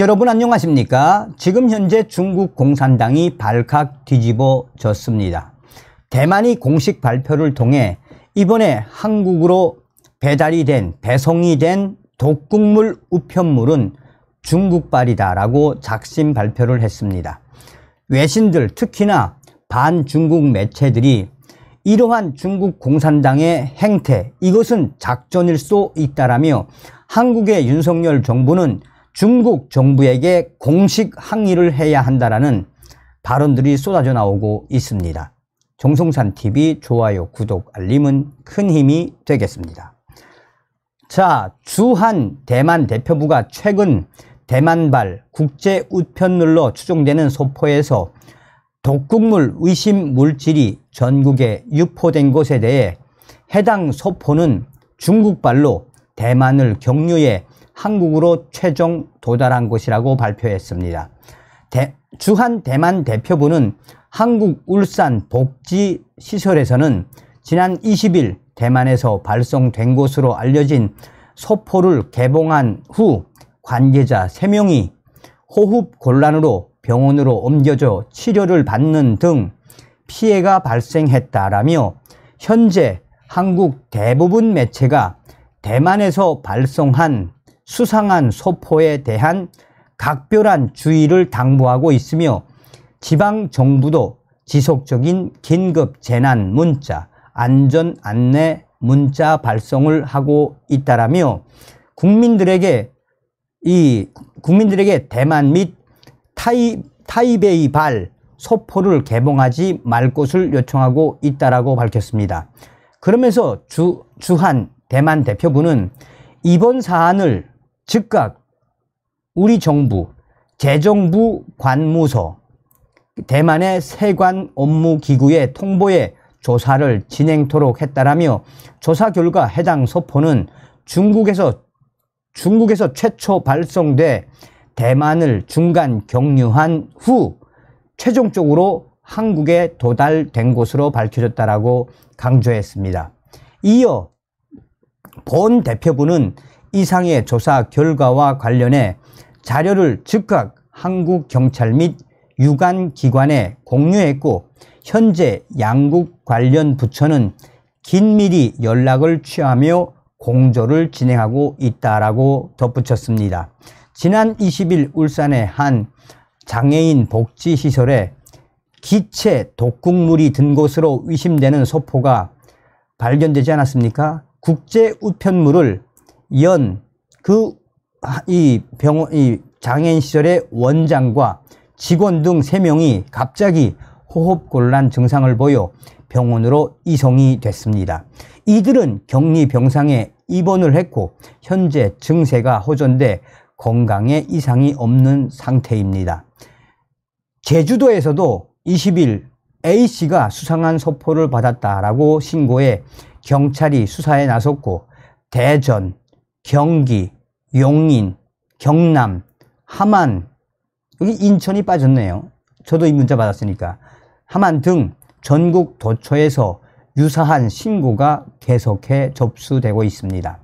여러분 안녕하십니까? 지금 현재 중국 공산당이 발칵 뒤집어졌습니다. 대만이 공식 발표를 통해 이번에 한국으로 배송이 된 독극물 우편물은 중국발이다라고 작심 발표를 했습니다. 외신들, 특히나 반중국 매체들이 이러한 중국 공산당의 행태, 이것은 작전일 수 있다라며 한국의 윤석열 정부는 중국 정부에게 공식 항의를 해야 한다라는 발언들이 쏟아져 나오고 있습니다. 정성산TV 좋아요, 구독, 알림은 큰 힘이 되겠습니다. 자, 주한 대만 대표부가 최근 대만발 국제 우편물로 추정되는 소포에서 독극물 의심 물질이 전국에 유포된 것에 대해 해당 소포는 중국발로 대만을 경유해 한국으로 최종 도달한 것이라고 발표했습니다. 주한 대만 대표부는 한국 울산 복지시설에서는 지난 20일 대만에서 발송된 것으로 알려진 소포를 개봉한 후 관계자 3명이 호흡 곤란으로 병원으로 옮겨져 치료를 받는 등 피해가 발생했다라며 현재 한국 대부분 매체가 대만에서 발송한 수상한 소포에 대한 각별한 주의를 당부하고 있으며 지방정부도 지속적인 긴급 재난 문자, 안전 안내 문자 발송을 하고 있다라며 국민들에게 대만 및 타이베이발 소포를 개봉하지 말 것을 요청하고 있다라고 밝혔습니다. 그러면서 주한 대만 대표부는 이번 사안을 즉각 우리 정부, 재정부 관무소, 대만의 세관 업무기구에 통보해 조사를 진행토록 했다라며 조사 결과 해당 소포는 중국에서 최초 발송돼 대만을 중간 경유한 후 최종적으로 한국에 도달된 것으로 밝혀졌다라고 강조했습니다. 이어 본 대표부는 이상의 조사 결과와 관련해 자료를 즉각 한국 경찰 및 유관 기관에 공유했고 현재 양국 관련 부처는 긴밀히 연락을 취하며 공조를 진행하고 있다라고 덧붙였습니다. 지난 20일 울산의 한 장애인 복지시설에 기체 독극물이 든 것으로 의심되는 소포가 발견되지 않았습니까? 국제 우편물을 이 장애인 시설의 원장과 직원 등 3명이 갑자기 호흡곤란 증상을 보여 병원으로 이송이 됐습니다. 이들은 격리 병상에 입원을 했고 현재 증세가 호전돼 건강에 이상이 없는 상태입니다. 제주도에서도 20일 A씨가 수상한 소포를 받았다라고 신고해 경찰이 수사에 나섰고 대전, 경기, 용인, 경남, 함안, 여기 인천이 빠졌네요. 저도 이 문자 받았으니까. 함안 등 전국 도처에서 유사한 신고가 계속해 접수되고 있습니다.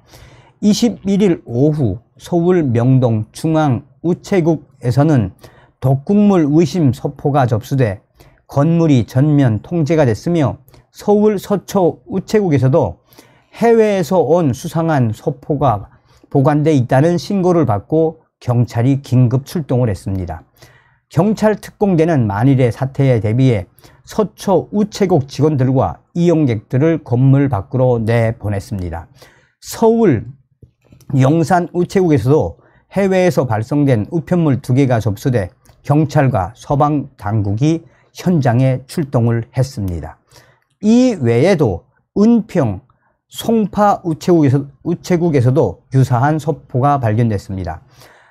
21일 오후 서울 명동 중앙우체국에서는 독극물 의심 소포가 접수돼 건물이 전면 통제가 됐으며 서울 서초 우체국에서도 해외에서 온 수상한 소포가 보관돼 있다는 신고를 받고 경찰이 긴급 출동을 했습니다. 경찰 특공대는 만일의 사태에 대비해 서초 우체국 직원들과 이용객들을 건물 밖으로 내보냈습니다. 서울 용산 우체국에서도 해외에서 발송된 우편물 2개가 접수돼 경찰과 소방 당국이 현장에 출동을 했습니다. 이 외에도 은평, 송파 우체국에서도 유사한 소포가 발견됐습니다.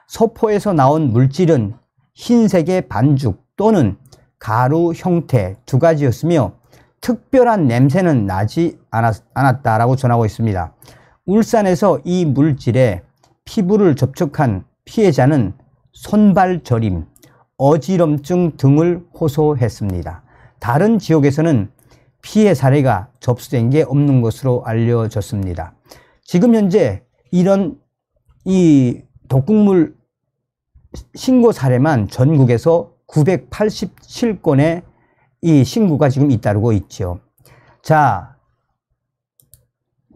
소포에서 나온 물질은 흰색의 반죽 또는 가루 형태 2가지였으며 특별한 냄새는 나지 않았다라고 전하고 있습니다. 울산에서 이 물질에 피부를 접촉한 피해자는 손발 저림, 어지럼증 등을 호소했습니다. 다른 지역에서는 피해 사례가 접수된 게 없는 것으로 알려졌습니다. 지금 현재 이런 이 독극물 신고 사례만 전국에서 987건의 이 신고가 지금 잇따르고 있죠. 자,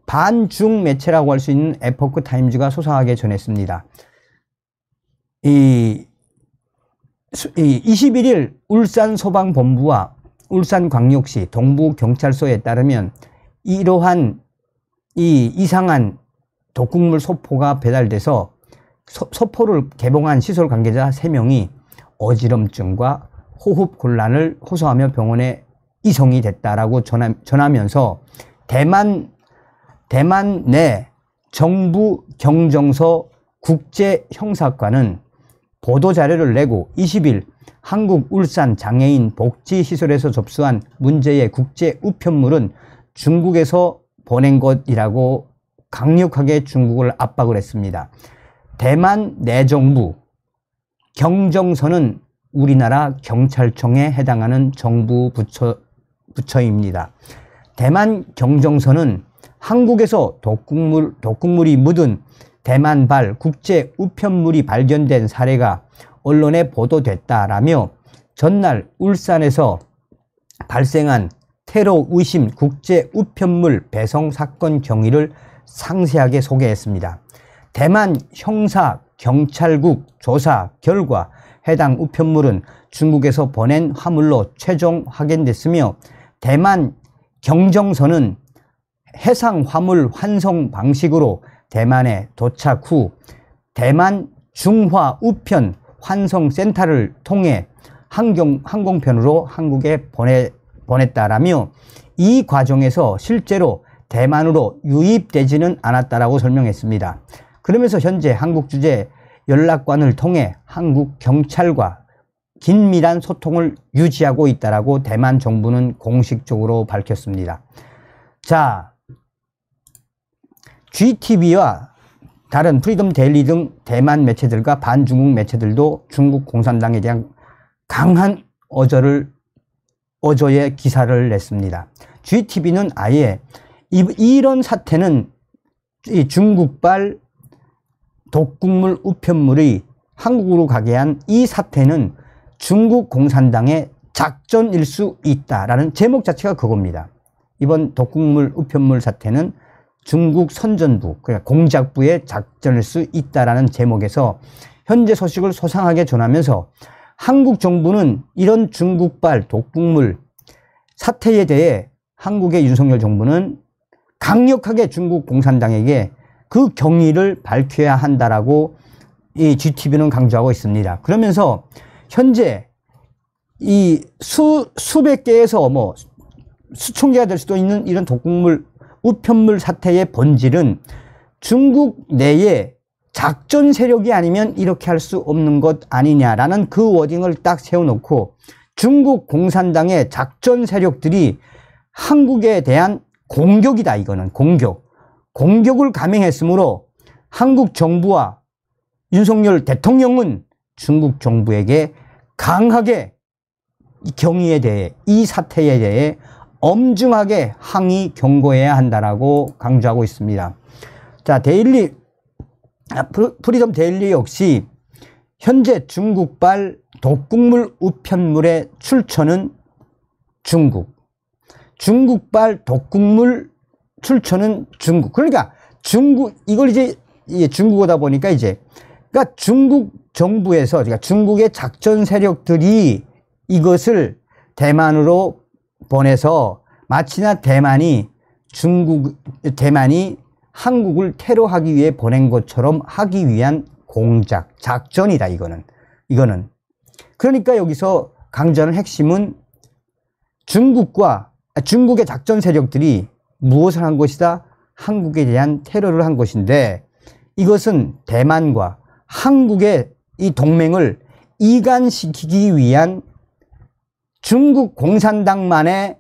반중 매체라고 할 수 있는 에포크 타임즈가 소상하게 전했습니다. 21일 울산소방본부와 울산광역시 동부경찰서에 따르면 이러한 이상한 독극물 소포가 배달돼서 소포를 개봉한 시설 관계자 3명이 어지럼증과 호흡 곤란을 호소하며 병원에 이송이 됐다라고 전하면서 대만 내 정부 경정서 국제형사과는 보도자료를 내고 20일 한국 울산 장애인 복지시설에서 접수한 문제의 국제 우편물은 중국에서 보낸 것이라고 강력하게 중국을 압박을 했습니다. 대만 내정부 경정서는 우리나라 경찰청에 해당하는 정부 부처입니다. 대만 경정서는 한국에서 독극물이 묻은 대만발 국제 우편물이 발견된 사례가 언론에 보도됐다라며 전날 울산에서 발생한 테러 의심 국제 우편물 배송 사건 경위를 상세하게 소개했습니다. 대만 형사 경찰국 조사 결과 해당 우편물은 중국에서 보낸 화물로 최종 확인됐으며 대만 경정서는 해상 화물 환송 방식으로 대만에 도착 후 대만 중화 우편 환송센터를 통해 항공편으로 한국에 보냈다라며 이 과정에서 실제로 대만으로 유입되지는 않았다라고 설명했습니다. 그러면서 현재 한국 주재 연락관을 통해 한국 경찰과 긴밀한 소통을 유지하고 있다라고 대만 정부는 공식적으로 밝혔습니다. 자, GTV와 다른 프리덤 데일리 등 대만 매체들과 반중국 매체들도 중국 공산당에 대한 강한 어조의 기사를 냈습니다. GTV는 아예 이런 사태는 이 중국발 독극물 우편물이 한국으로 가게 한 이 사태는 중국 공산당의 작전일 수 있다라는 제목 자체가 그겁니다. 이번 독극물 우편물 사태는 중국 선전부, 그러니까 공작부의 작전일 수 있다라는 제목에서 현재 소식을 소상하게 전하면서 한국 정부는 이런 중국발 독극물 사태에 대해 한국의 윤석열 정부는 강력하게 중국 공산당에게 그 경위를 밝혀야 한다라고 이 GTV는 강조하고 있습니다. 그러면서 현재 이 수백 개에서 뭐 수천 개가 될 수도 있는 이런 독극물 우편물 사태의 본질은 중국 내에 작전 세력이 아니면 이렇게 할 수 없는 것 아니냐라는 그 워딩을 딱 세워놓고 중국 공산당의 작전 세력들이 한국에 대한 공격이다. 이거는 공격을 감행했으므로 한국 정부와 윤석열 대통령은 중국 정부에게 강하게 이 경위에 대해 이 사태에 대해 엄중하게 항의 경고해야 한다라고 강조하고 있습니다. 자, 프리덤 데일리 역시 현재 중국발 독극물 우편물의 출처는 중국발 독극물 출처는 중국. 그러니까 이걸 이제 중국어다 보니까 그러니까 중국 정부에서, 그러니까 중국의 작전 세력들이 이것을 대만으로 보내서 마치나 대만이 한국을 테러하기 위해 보낸 것처럼 하기 위한 공작, 작전이다. 이거는. 그러니까 여기서 강조하는 핵심은 중국의 작전 세력들이 무엇을 한 것이다? 한국에 대한 테러를 한 것인데 이것은 대만과 한국의 이 동맹을 이간시키기 위한 중국 공산당만의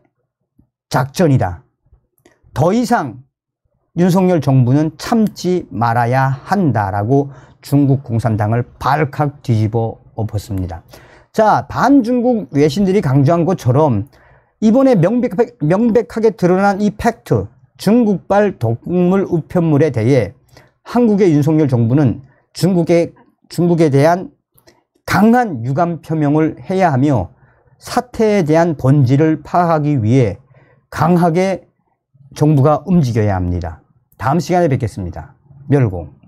작전이다. 더 이상 윤석열 정부는 참지 말아야 한다라고 중국 공산당을 발칵 뒤집어 엎었습니다. 자, 반중국 외신들이 강조한 것처럼 이번에 명백하게 드러난 이 팩트, 중국발 독극물 우편물에 대해 한국의 윤석열 정부는 중국에 대한 강한 유감 표명을 해야 하며 사태에 대한 본질을 파악하기 위해 강하게 정부가 움직여야 합니다. 다음 시간에 뵙겠습니다. 멸공.